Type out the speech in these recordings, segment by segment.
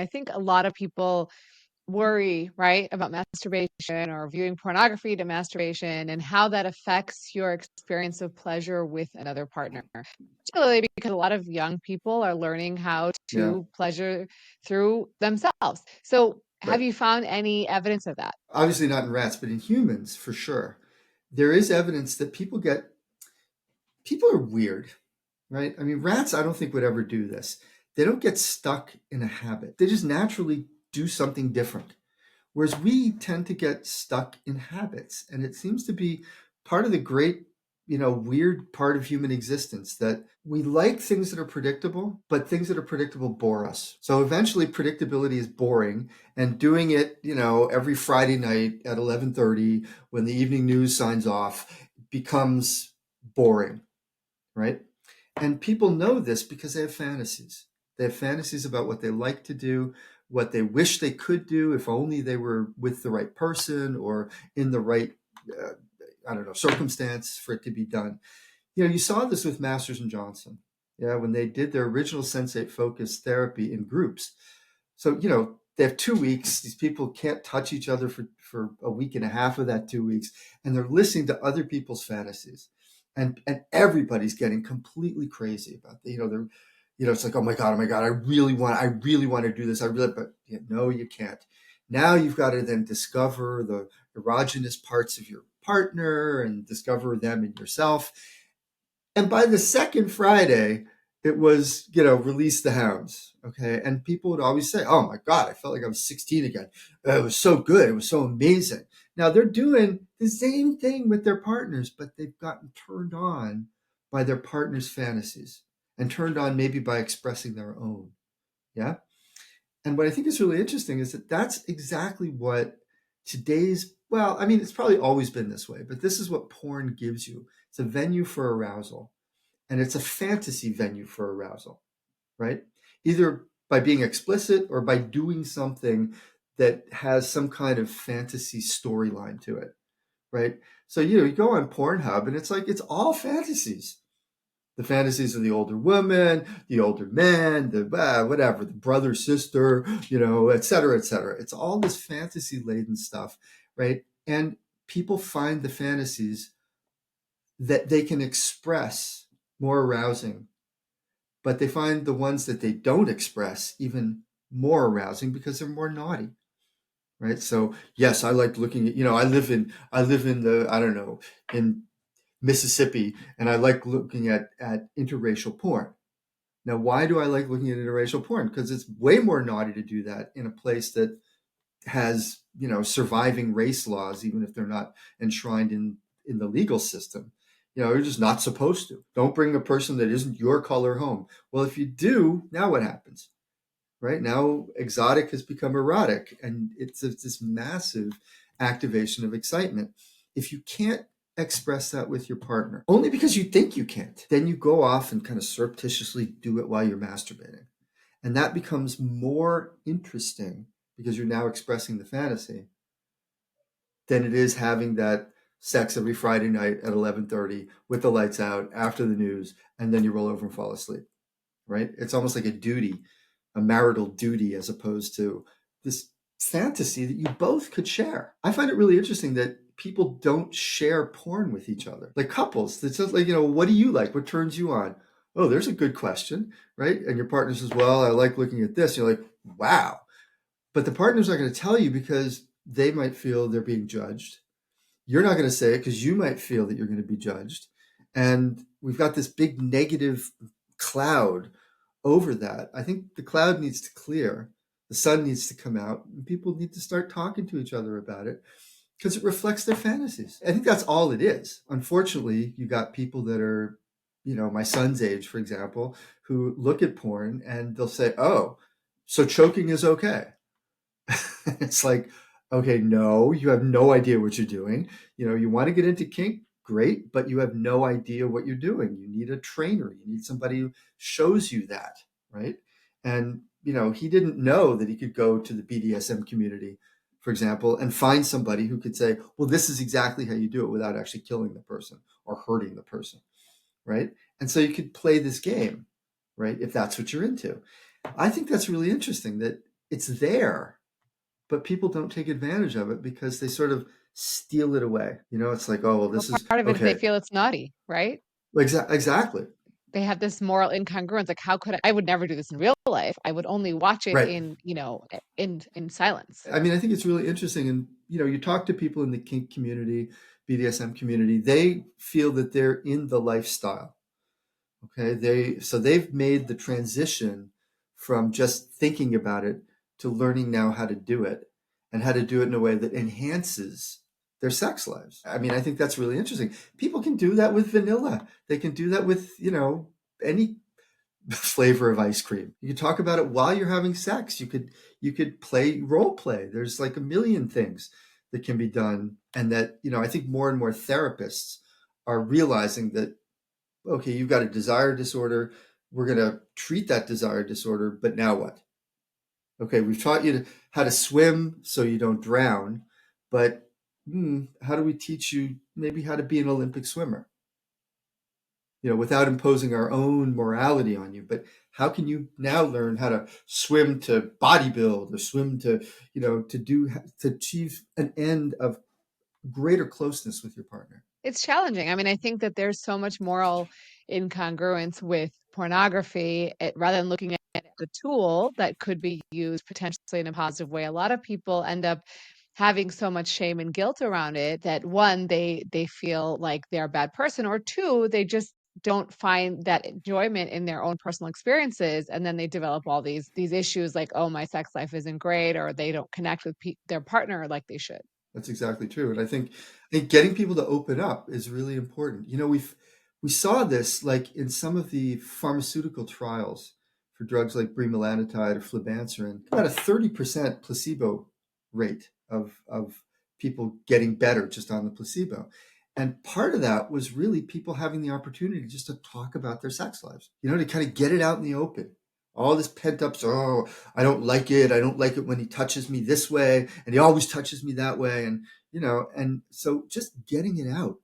I think a lot of people worry, right, about masturbation or viewing pornography to masturbation and how that affects your experience of pleasure with another partner. Particularly because a lot of young people are learning how Yeah, to pleasure through themselves. So, have right. you found any evidence of that? Obviously not in rats, but in humans for sure. There is evidence that people are weird, right? I mean, rats, I don't think would ever do this. They don't get stuck in a habit. They just naturally do something different. Whereas we tend to get stuck in habits. And it seems to be part of the great, weird part of human existence that we like things that are predictable, but things that are predictable bore us. So eventually predictability is boring, and doing it, every Friday night at 11:30 when the evening news signs off becomes boring, right? And people know this because they have fantasies. They have fantasies about what they like to do, what they wish they could do if only they were with the right person or in the right, uh, I don't know, circumstance for it to be done. You saw this with Masters and Johnson, yeah, when they did their original sensate focused therapy in groups. So, they have 2 weeks. These people can't touch each other for a week and a half of that 2 weeks, and they're listening to other people's fantasies. And everybody's getting completely crazy about the, they're, it's like, oh my God, I really want to do this. But no, you can't. Now you've got to then discover the erogenous parts of your partner and discover them in yourself. And by the second Friday, it was, release the hounds. Okay. And people would always say, oh my God, I felt like I was 16 again. It was so good. It was so amazing. Now they're doing the same thing with their partners, but they've gotten turned on by their partner's fantasies and turned on maybe by expressing their own. Yeah. And what I think is really interesting is that that's exactly what well, I mean, it's probably always been this way, but this is what porn gives you. It's a venue for arousal, and it's a fantasy venue for arousal, right? Either by being explicit or by doing something that has some kind of fantasy storyline to it, right? So, you go on Pornhub and it's like, it's all fantasies. The fantasies of the older woman, the older man, the whatever, the brother, sister, et cetera, et cetera. It's all this fantasy laden stuff, right? And people find the fantasies that they can express more arousing, but they find the ones that they don't express even more arousing because they're more naughty, right? So yes, I like looking at, I live in the, I don't know, in Mississippi, and I like looking at interracial porn. Now, why do I like looking at interracial porn? Because it's way more naughty to do that in a place that has, surviving race laws, even if they're not enshrined in the legal system. You're just not supposed to. Don't bring a person that isn't your color home. Well, if you do, now what happens? Right now, exotic has become erotic, and it's this massive activation of excitement. If you can't express that with your partner, only because you think you can't, then you go off and kind of surreptitiously do it while you're masturbating. And that becomes more interesting because you're now expressing the fantasy than it is having that sex every Friday night at 11:30 with the lights out after the news, and then you roll over and fall asleep, right? It's almost like a duty, a marital duty, as opposed to this fantasy that you both could share. I find it really interesting that people don't share porn with each other. Like couples, it's just like, what do you like? What turns you on? Oh, there's a good question, right? And your partner says, well, I like looking at this. You're like, wow. But the partner's not going to tell you because they might feel they're being judged. You're not going to say it because you might feel that you're going to be judged. And we've got this big negative cloud over that. I think the cloud needs to clear. The sun needs to come out, and people need to start talking to each other about it because it reflects their fantasies. I think that's all it is. Unfortunately, you got people that are, my son's age, for example, who look at porn and they'll say, oh, so choking is okay. It's like, okay, no, you have no idea what you're doing. You want to get into kink, great, but you have no idea what you're doing. You need a trainer. You need somebody who shows you that, right? And, he didn't know that he could go to the BDSM community, for example, and find somebody who could say, well, this is exactly how you do it without actually killing the person or hurting the person, right? And so you could play this game, right? If that's what you're into. I think that's really interesting that it's there, but people don't take advantage of it because they sort of steal it away. It's like, oh, well, Or this is part of it is they okay. feel it's naughty, right? Exactly. They have this moral incongruence. Like, how could I would never do this in real life. I would only watch it Right. in, in silence. I mean, I think it's really interesting. And, you talk to people in the kink community, BDSM community, they feel that they're in the lifestyle. Okay. They've made the transition from just thinking about it to learning now how to do it, and how to do it in a way that enhances their sex lives. I mean, I think that's really interesting. People can do that with vanilla. They can do that with, any flavor of ice cream. You can talk about it while you're having sex. You could play role play. There's like a million things that can be done. And that, I think more and more therapists are realizing that, okay, you've got a desire disorder. We're going to treat that desire disorder, but now what? Okay, we've taught you how to swim so you don't drown, but how do we teach you maybe how to be an Olympic swimmer? Without imposing our own morality on you. But how can you now learn how to swim to bodybuild, or swim to, to achieve an end of greater closeness with your partner? It's challenging. I mean, I think that there's so much moral incongruence with pornography. Rather than looking at it as a tool that could be used potentially in a positive way, a lot of people end up having so much shame and guilt around it that, one, they feel like they're a bad person, or two, they just don't find that enjoyment in their own personal experiences, and then they develop all these issues like, oh, my sex life isn't great, or they don't connect with their partner like they should. That's exactly true. And I think getting people to open up is really important. We saw this like in some of the pharmaceutical trials for drugs like bremelanotide or flibanserin, about a 30% placebo rate of people getting better just on the placebo. And part of that was really people having the opportunity just to talk about their sex lives, to kind of get it out in the open. All this pent up, oh, I don't like it. I don't like it when he touches me this way, and he always touches me that way. And so just getting it out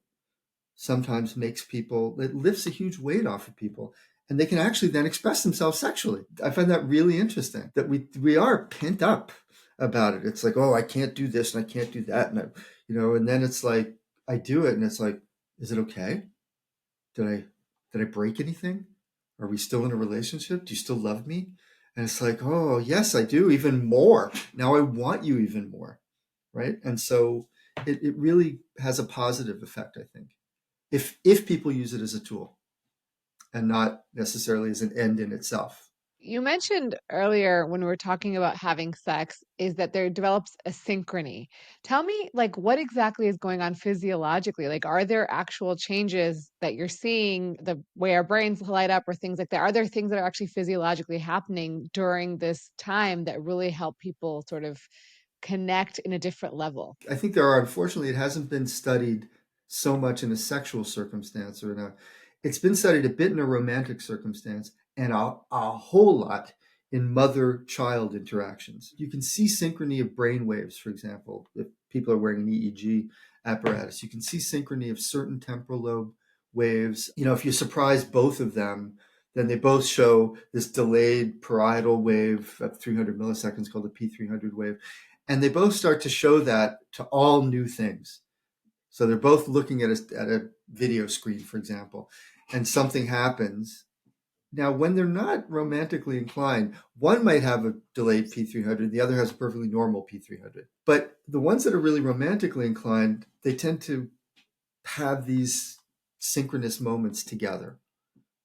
sometimes it lifts a huge weight off of people, and they can actually then express themselves sexually. I find that really interesting, that we are pent up about it. It's like, oh, I can't do this and I can't do that. And then it's like, I do it and it's like, is it okay? Did I break anything? Are we still in a relationship? Do you still love me? And it's like, oh, yes, I do, even more. Now I want you even more. Right. And so it really has a positive effect, I think, if people use it as a tool and not necessarily as an end in itself. You mentioned earlier when we were talking about having sex is that there develops a synchrony. Tell me, like, what exactly is going on physiologically? Like, are there actual changes that you're seeing, the way our brains light up or things like that? Are there things that are actually physiologically happening during this time that really help people sort of connect in a different level? I think there are, unfortunately, it hasn't been studied so much in a sexual circumstance it's been studied a bit in a romantic circumstance, and a whole lot in mother-child interactions. You can see synchrony of brain waves, for example, if people are wearing an EEG apparatus. You can see synchrony of certain temporal lobe waves. If you surprise both of them, then they both show this delayed parietal wave of 300 milliseconds called the P300 wave. And they both start to show that to all new things. So they're both looking at a video screen, for example, and something happens. Now, when they're not romantically inclined, one might have a delayed P300, the other has a perfectly normal P300. But the ones that are really romantically inclined, they tend to have these synchronous moments together,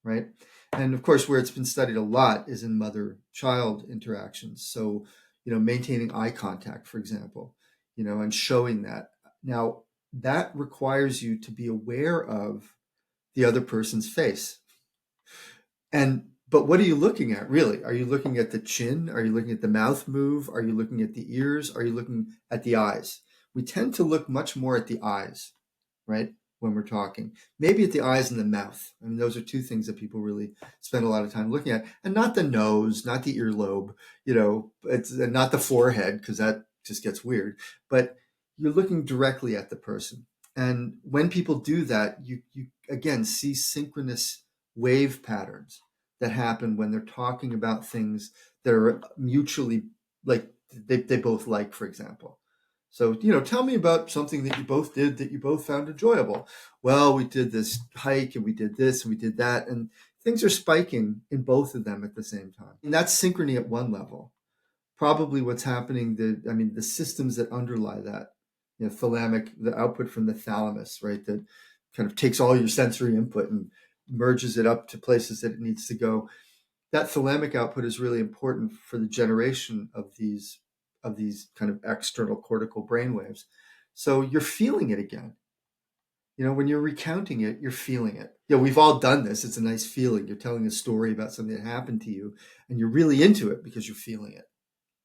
right? And of course, where it's been studied a lot is in mother-child interactions. So, maintaining eye contact, for example, and showing that. Now, that requires you to be aware of the other person's face. But what are you looking at, really? Are you looking at the chin? Are you looking at the mouth move? Are you looking at the ears? Are you looking at the eyes? We tend to look much more at the eyes, right, when we're talking. Maybe at the eyes and the mouth. I mean, those are two things that people really spend a lot of time looking at. And not the nose, not the earlobe, it's not the forehead, because that just gets weird. But you're looking directly at the person. And when people do that, you again see synchronous wave patterns that happen when they're talking about things that are mutually they both like, for example. So, tell me about something that you both did that you both found enjoyable. Well, we did this hike and we did this and we did that. And things are spiking in both of them at the same time. And that's synchrony at one level. Probably what's happening, the systems that underlie that, thalamic, the output from the thalamus, right, that kind of takes all your sensory input and merges it up to places that it needs to go. That thalamic output is really important for the generation of these kind of external cortical brainwaves. So you're feeling it again. When you're recounting it, you're feeling it. We've all done this. It's a nice feeling. You're telling a story about something that happened to you, and you're really into it because you're feeling it.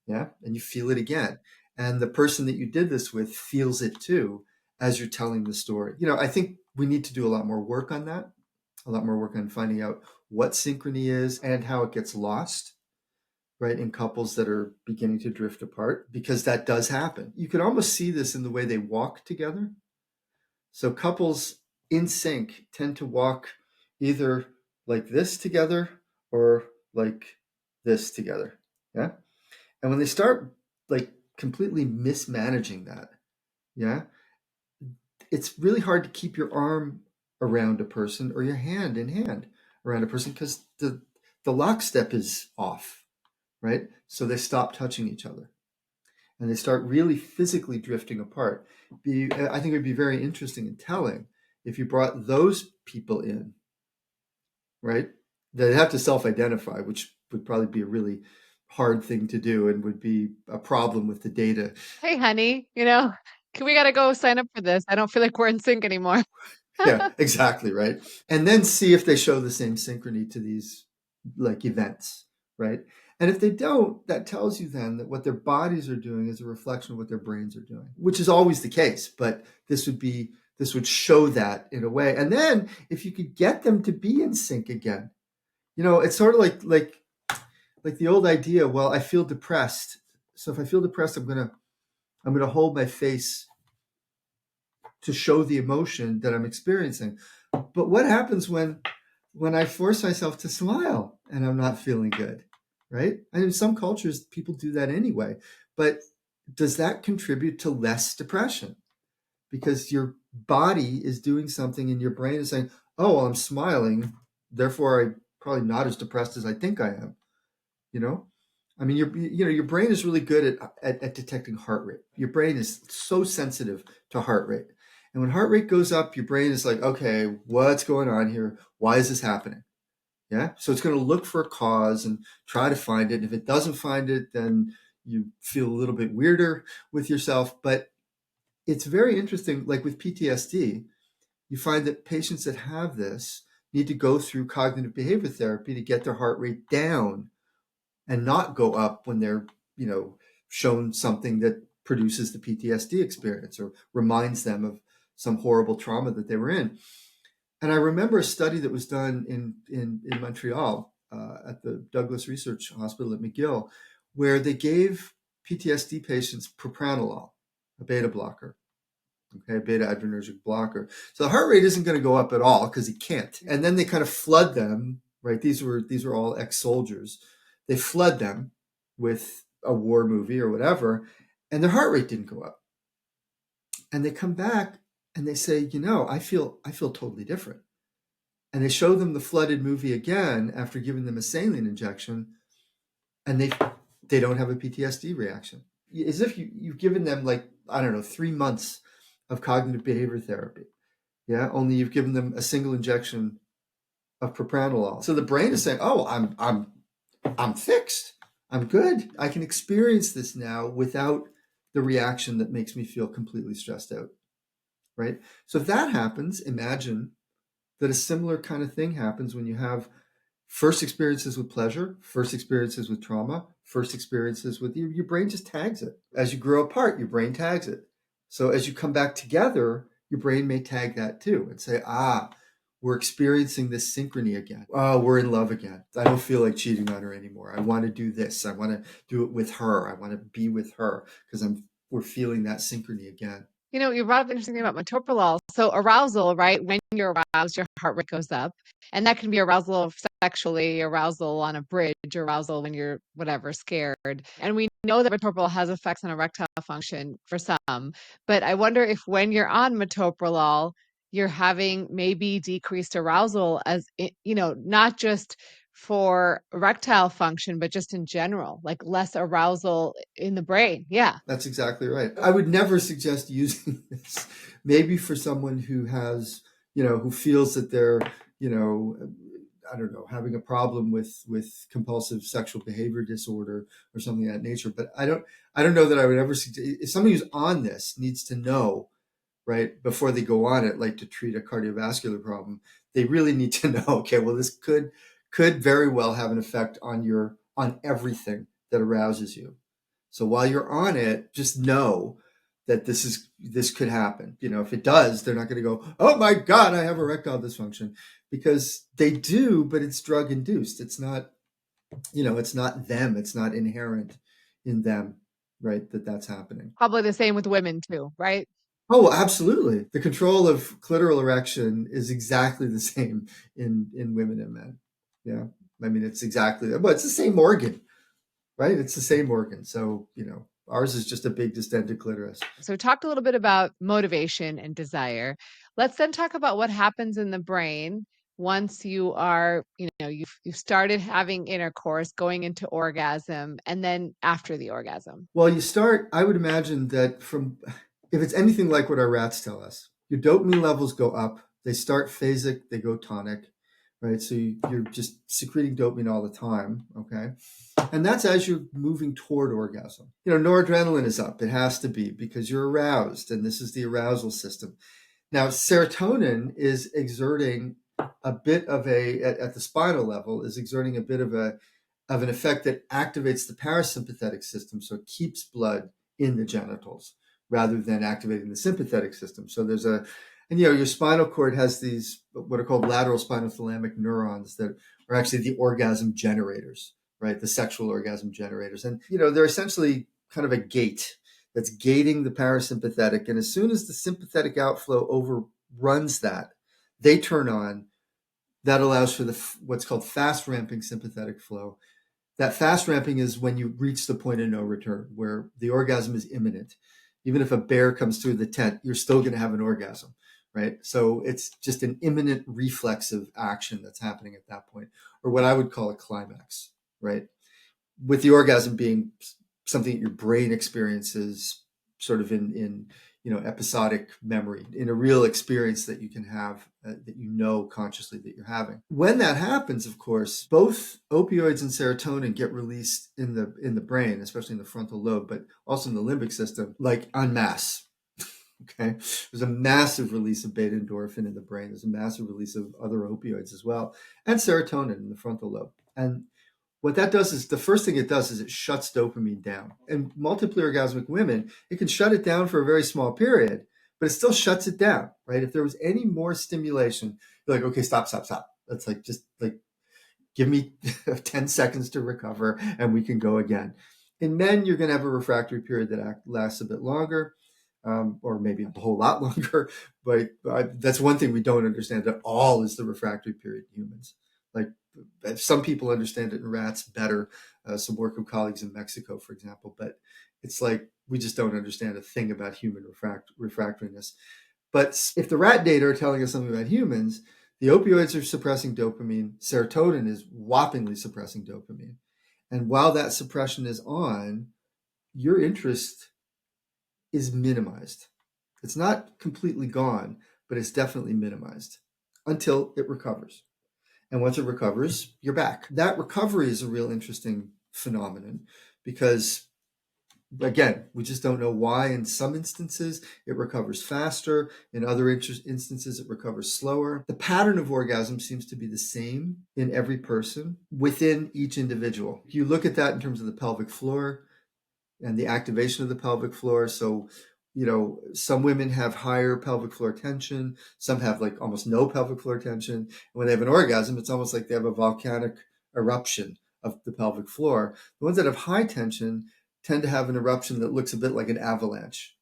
Yeah. And you feel it again. And the person that you did this with feels it too as you're telling the story. I think we need to do a lot more work on that, a lot more work on finding out what synchrony is and how it gets lost, right, in couples that are beginning to drift apart, because that does happen. You can almost see this in the way they walk together. So couples in sync tend to walk either like this together or like this together. Yeah. And when they start like completely mismanaging that, yeah, it's really hard to keep your arm around a person or your hand in hand around a person because the lockstep is off, right? So they stop touching each other and they start really physically drifting apart. I think it would be very interesting and telling if you brought those people in, right? They'd have to self-identify, which would probably be a really hard thing to do and would be a problem with the data. Hey, honey, we got to go sign up for this. I don't feel like we're in sync anymore. Yeah, exactly, right. And then see if they show the same synchrony to these like events, right? And if they don't, that tells you then that what their bodies are doing is a reflection of what their brains are doing, which is always the case. But this would show that in a way. And then if you could get them to be in sync again, it's sort of like the old idea. Well, I feel depressed, so if I feel depressed, I'm gonna hold my face to show the emotion that I'm experiencing. But what happens when I force myself to smile and I'm not feeling good, right? And in some cultures, people do that anyway. But does that contribute to less depression? Because your body is doing something and your brain is saying, oh, well, I'm smiling, therefore I'm probably not as depressed as I think I am. I mean, your brain is really good at detecting heart rate. Your brain is so sensitive to heart rate. And when heart rate goes up, your brain is like, okay, what's going on here? Why is this happening? Yeah. So it's going to look for a cause and try to find it. And if it doesn't find it, then you feel a little bit weirder with yourself. But it's very interesting. Like with PTSD, you find that patients that have this need to go through cognitive behavior therapy to get their heart rate down and not go up when they're, shown something that produces the PTSD experience or reminds them of some horrible trauma that they were in. And I remember a study that was done in Montreal at the Douglas Research Hospital at McGill, where they gave PTSD patients propranolol, a beta blocker, okay, beta adrenergic blocker. So the heart rate isn't going to go up at all because it can't. And then they kind of flood them, right? These were all ex-soldiers. They flood them with a war movie or whatever, and their heart rate didn't go up. And they come back and they say, I feel totally different. And they show them the flooded movie again after giving them a saline injection, and they don't have a PTSD reaction. As if you've given them 3 months of cognitive behavior therapy. Yeah, only you've given them a single injection of propranolol. So the brain is saying, "Oh, I'm fixed. I'm good. I can experience this now without the reaction that makes me feel completely stressed out." Right? So if that happens, imagine that a similar kind of thing happens when you have first experiences with pleasure, first experiences with trauma, first experiences with your brain just tags it. As you grow apart, your brain tags it. So as you come back together, your brain may tag that too and say, we're experiencing this synchrony again. Oh, we're in love again. I don't feel like cheating on her anymore. I want to do this. I want to do it with her. I want to be with her because we're feeling that synchrony again. You brought up an interesting thing about metoprolol. So arousal, right? When you're aroused, your heart rate goes up. And that can be arousal sexually, arousal on a bridge, arousal when you're whatever, scared. And we know that metoprolol has effects on erectile function for some, but I wonder if when you're on metoprolol, you're having maybe decreased arousal not just for erectile function, but just in general, like less arousal in the brain. Yeah. That's exactly right. I would never suggest using this. Maybe for someone who has, who feels that they're, I don't know, having a problem with compulsive sexual behavior disorder or something of that nature. But I don't know that I would ever suggest. If somebody who's on this needs to know, right, before they go on it, like to treat a cardiovascular problem, they really need to know, okay, well, this could very well have an effect on everything that arouses you. So while you're on it, just know that this could happen. If it does, they're not going to go, oh my God, I have erectile dysfunction, because they do, but it's drug induced. It's not, it's not them. It's not inherent in them, right? That's happening. Probably the same with women too, right? Oh, absolutely. The control of clitoral erection is exactly the same in women and men. Yeah. I mean, it's the same organ, right? It's the same organ. So, ours is just a big distended clitoris. So we talked a little bit about motivation and desire. Let's then talk about what happens in the brain once you are, you've started having intercourse, going into orgasm, and then after the orgasm. Well, I would imagine that if it's anything like what our rats tell us, your dopamine levels go up, they start phasic, they go tonic, right? So you're just secreting dopamine all the time, okay? And that's as you're moving toward orgasm. Noradrenaline is up. It has to be, because you're aroused, and this is the arousal system. Now, serotonin is exerting a bit of at the spinal level, is exerting a bit of an effect that activates the parasympathetic system, so it keeps blood in the genitals rather than activating the sympathetic system. So your spinal cord has these what are called lateral spinothalamic neurons that are actually the orgasm generators, right? The sexual orgasm generators. And, they're essentially kind of a gate that's gating the parasympathetic. And as soon as the sympathetic outflow overruns that, they turn on. That allows for what's called fast ramping sympathetic flow. That fast ramping is when you reach the point of no return, where the orgasm is imminent. Even if a bear comes through the tent, you're still going to have an orgasm, right? So it's just an imminent reflexive action that's happening at that point, or what I would call a climax, right? With the orgasm being something that your brain experiences sort of in episodic memory, in a real experience that you can have, that consciously that you're having. When that happens, of course, both opioids and serotonin get released in the brain, especially in the frontal lobe, but also in the limbic system, like en masse. Okay, there's a massive release of beta endorphin in the brain. There's a massive release of other opioids as well, and serotonin in the frontal lobe. And what that does is, the first thing it does is it shuts dopamine down. And multiply orgasmic women, it can shut it down for a very small period, but it still shuts it down, right? If there was any more stimulation, you're like, okay, stop. That's just give me 10 seconds to recover and we can go again. In men, you're going to have a refractory period that lasts a bit longer, or maybe a whole lot longer. But that's one thing we don't understand at all, is the refractory period in humans. Like, some people understand it in rats better, some work of colleagues in Mexico, for example, but it's like we just don't understand a thing about human refractoriness. But if the rat data are telling us something about humans, the opioids are suppressing dopamine, serotonin is whoppingly suppressing dopamine. And while that suppression is on, your interest is minimized. It's not completely gone, but it's definitely minimized until it recovers. And once it recovers, you're back. That recovery is a real interesting phenomenon, because, again, we just don't know why. In some instances, it recovers faster. In other instances, it recovers slower. The pattern of orgasm seems to be the same in every person within each individual. You look at that in terms of the pelvic floor and the activation of the pelvic floor. So, some women have higher pelvic floor tension. Some have like almost no pelvic floor tension. And when they have an orgasm, it's almost like they have a volcanic eruption of the pelvic floor. The ones that have high tension tend to have an eruption that looks a bit like an avalanche,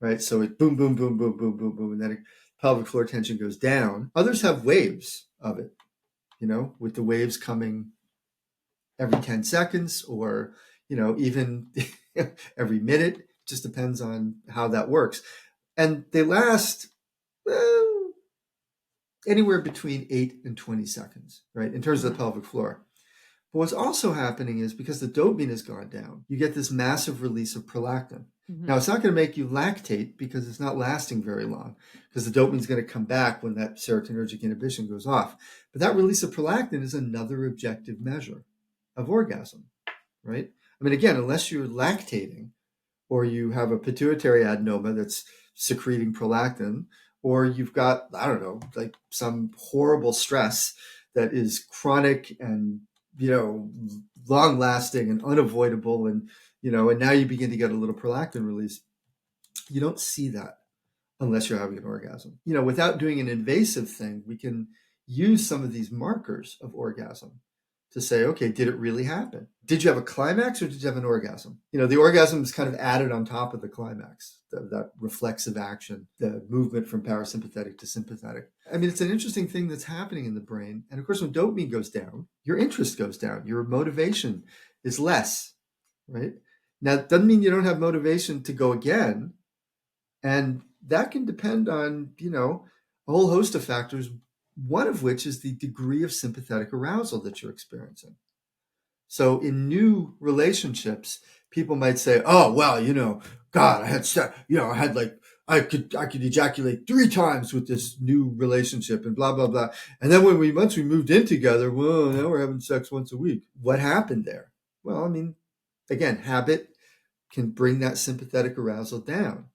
right? So it boom, boom, boom, boom, boom, boom, boom, and then pelvic floor tension goes down. Others have waves of it, with the waves coming every 10 seconds, or even every minute. Just depends on how that works. And they last anywhere between 8 and 20 seconds, right, in terms of the pelvic floor. But what's also happening is because the dopamine has gone down, you get this massive release of prolactin. Now, it's not going to make you lactate because it's not lasting very long, because the dopamine is going to come back when that serotonergic inhibition goes off. But that release of prolactin is another objective measure of orgasm, right? I mean, again, unless you're lactating or you have a pituitary adenoma that's secreting prolactin, or you've got, I don't know, like some horrible stress that is chronic and, long lasting and unavoidable. And, and now you begin to get a little prolactin release. You don't see that unless you're having an orgasm. Without doing an invasive thing, we can use some of these markers of orgasm to say, okay, did it really happen? Did you have a climax or did you have an orgasm? The orgasm is kind of added on top of the climax, that reflexive action, the movement from parasympathetic to sympathetic. I mean, it's an interesting thing that's happening in the brain. And of course, when dopamine goes down, your interest goes down, your motivation is less, right? Now, it doesn't mean you don't have motivation to go again. And that can depend on, a whole host of factors, one of which is the degree of sympathetic arousal that you're experiencing. So in new relationships, people might say, oh, well, God, I could ejaculate 3 times with this new relationship and blah, blah, blah. And then once we moved in together, well, now we're having sex once a week. What happened there? Well, I mean, again, habit can bring that sympathetic arousal down.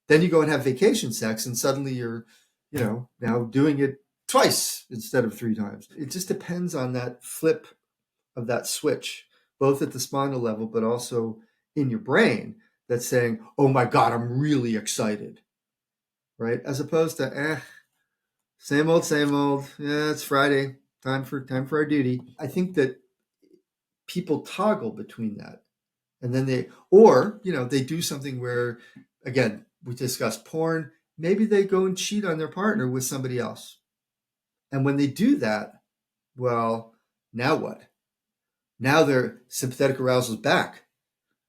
Then you go and have vacation sex and suddenly you're, now doing it twice instead of 3 times. It just depends on that flip of that switch, both at the spinal level, but also in your brain, that's saying, oh my God, I'm really excited, right? As opposed to, same old, yeah, it's Friday, time for our duty. I think that people toggle between that. And then they do something where, again, we discussed porn, maybe they go and cheat on their partner with somebody else. And when they do that, well, now what? Now their sympathetic arousal is back.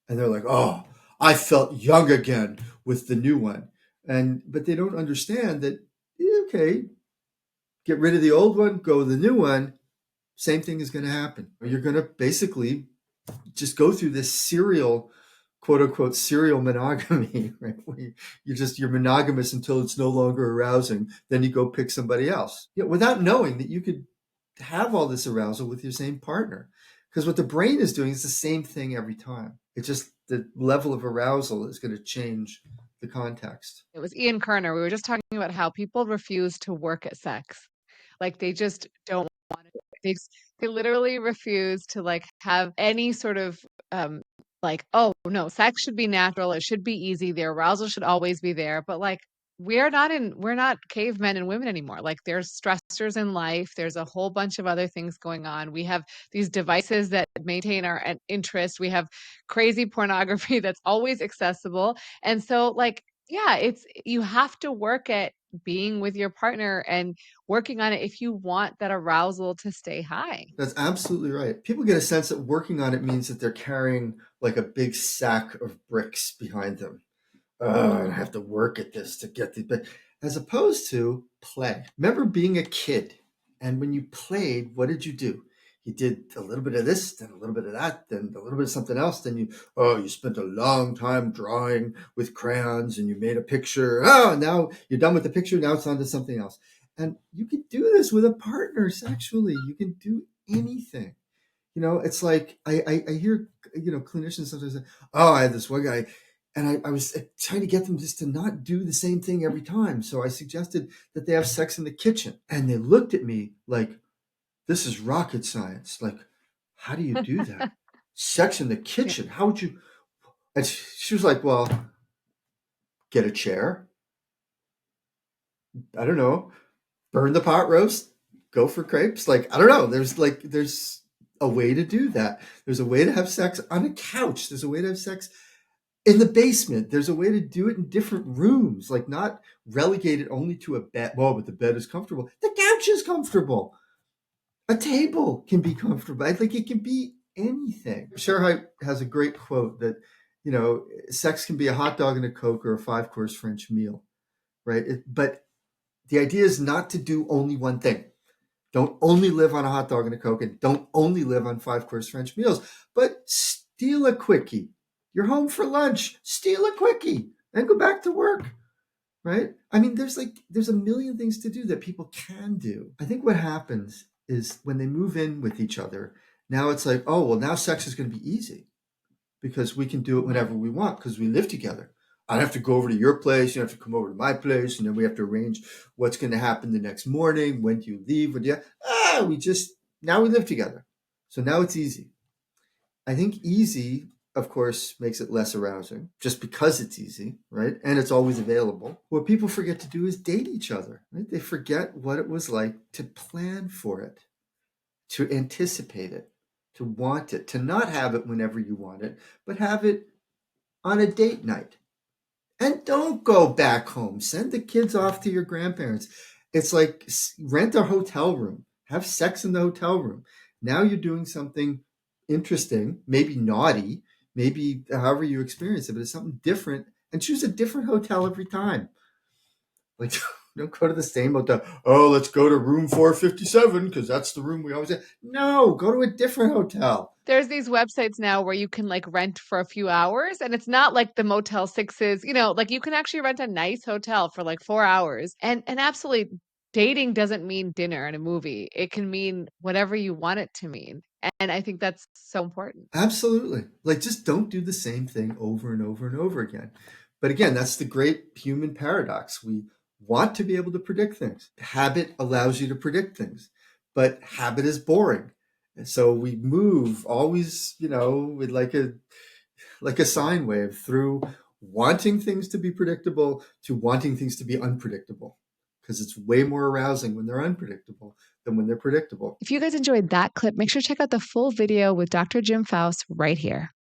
And they're like, oh, I felt young again with the new one. But they don't understand that, okay, get rid of the old one, go with the new one, same thing is going to happen. You're going to basically just go through this serial, quote unquote, serial monogamy, right? Where you're monogamous until it's no longer arousing. Then you go pick somebody else, without knowing that you could have all this arousal with your same partner. Because what the brain is doing is the same thing every time. It's just the level of arousal is going to change the context. It was Ian Kerner. We were just talking about how people refuse to work at sex. Like they just don't want to. They literally refuse to have any sort of oh no, sex should be natural. It should be easy. The arousal should always be there. But we're not cavemen and women anymore. There's stressors in life. There's a whole bunch of other things going on. We have these devices that maintain our interest. We have crazy pornography that's always accessible. And so yeah, you have to work at being with your partner and working on it if you want that arousal to stay high. That's absolutely right. People get a sense that working on it means that they're carrying like a big sack of bricks behind them. I have to work at this to get but as opposed to play. Remember being a kid, and when you played, what did you do? You did a little bit of this, then a little bit of that, then a little bit of something else. Then you spent a long time drawing with crayons and you made a picture. Now you're done with the picture. Now it's on to something else. And you can do this with a partner sexually. You can do anything. It's like I hear, clinicians sometimes say, oh, I had this one guy, and I was trying to get them just to not do the same thing every time. So I suggested that they have sex in the kitchen. And they looked at me like, this is rocket science. Like, how do you do that? Sex in the kitchen? How would you? And she was like, well, get a chair. I don't know. Burn the pot roast. Go for crepes. I don't know. There's a way to do that. There's a way to have sex on a couch. There's a way to have sex in the basement. There's a way to do it in different rooms, not relegated only to a bed. Well, but the bed is comfortable. The couch is comfortable. A table can be comfortable. I think it can be anything. Sherhite has a great quote that, sex can be a hot dog and a Coke or a 5-course French meal, right? But the idea is not to do only one thing. Don't only live on a hot dog and a Coke, and don't only live on 5-course French meals, but steal a quickie. You're home for lunch, steal a quickie and go back to work, right? I mean, there's a million things to do that people can do. I think what happens is when they move in with each other, now it's like, oh, well, now sex is going to be easy because we can do it whenever we want because we live together. I don't have to go over to your place. You have to come over to my place. And then we have to arrange what's going to happen the next morning. When do you leave? Now we live together. So now it's easy. I think easy, of course, makes it less arousing just because it's easy, right? And it's always available. What people forget to do is date each other, right? They forget what it was like to plan for it, to anticipate it, to want it, to not have it whenever you want it, but have it on a date night. And don't go back home. Send the kids off to your grandparents. It's like rent a hotel room. Have sex in the hotel room. Now you're doing something interesting, maybe naughty, maybe however you experience it, but it's something different. And choose a different hotel every time. Like, don't go to the same hotel. Oh, let's go to room 457 because that's the room we always have. No, go to a different hotel. There's these websites now where you can like rent for a few hours, and it's not like the Motel 6s, like you can actually rent a nice hotel for like 4 hours. And absolutely, dating doesn't mean dinner and a movie. It can mean whatever you want it to mean. And I think that's so important. Absolutely. Like, just don't do the same thing over and over and over again. But again, that's the great human paradox. We want to be able to predict things. Habit allows you to predict things, but habit is boring. And so we move always, with like a sine wave through wanting things to be predictable to wanting things to be unpredictable, because it's way more arousing when they're unpredictable than when they're predictable. If you guys enjoyed that clip, make sure to check out the full video with Dr. Jim Pfaus right here.